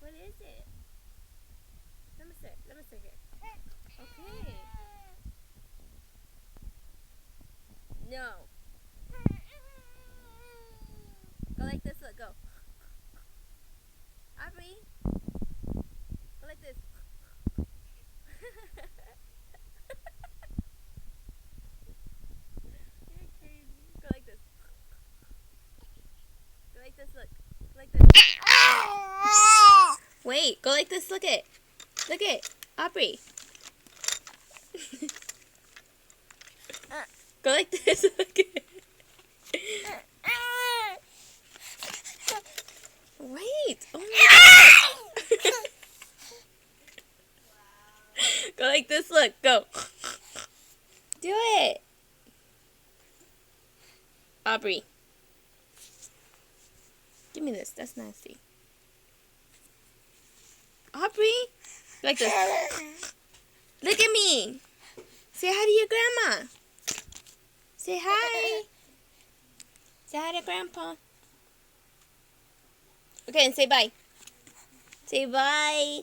What is it? Let me see. Let me see here. Okay. No. Go like this. Look, go. Aubrey. Go like this. You're crazy. Go like this. Go like this. Look. Go like this. Wait. Go like this. Look it. Look it. Aubrey. Go like this. Look it. Wait. Oh my God. Go like this. Look. Go. Do it. Aubrey. Give me this. That's nasty. Aubrey. Like this. Look at me. Say hi to your grandma. Say hi. Say hi to Grandpa. Okay, and say bye. Say bye.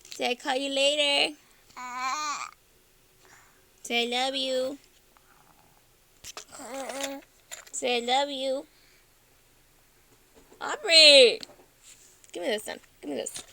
Say I call you later. Say I love you. Say I love you. Aubrey. Give me this then. Give me this.